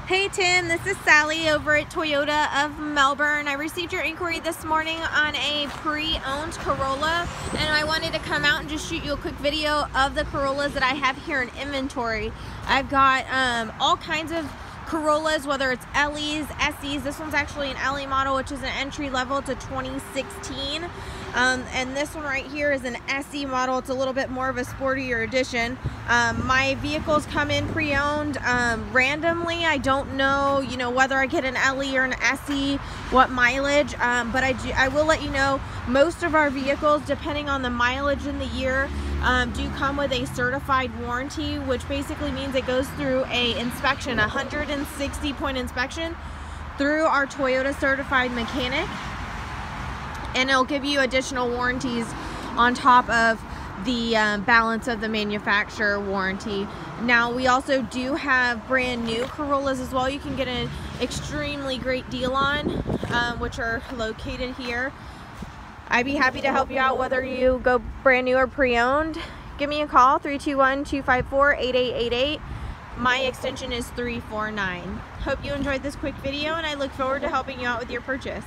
Hey Tim, this is Sally over at Toyota of Melbourne. I received your inquiry this morning on a pre-owned Corolla, and I wanted to come out and just shoot you a quick video of the Corollas that I have here in inventory. I've got all kinds of Corollas, whether it's LEs, SEs. This one's actually an LE model, which is an entry level to 2016. And this one right here is an SE model. It's a little bit more of a sportier edition. My vehicles come in pre-owned randomly. I don't know, whether I get an LE or an SE, what mileage, but I will let you know most of our vehicles, depending on the mileage in the year, do come with a certified warranty, which basically means it goes through a inspection, 160-point inspection through our Toyota certified mechanic, and it'll give you additional warranties on top of the balance of the manufacturer warranty. Now, we also do have brand new Corollas as well. You can get an extremely great deal on, which are located here. I'd be happy to help you out whether you go brand new or pre-owned. Give me a call, 321-254-8888. My extension is 349. Hope you enjoyed this quick video, and I look forward to helping you out with your purchase.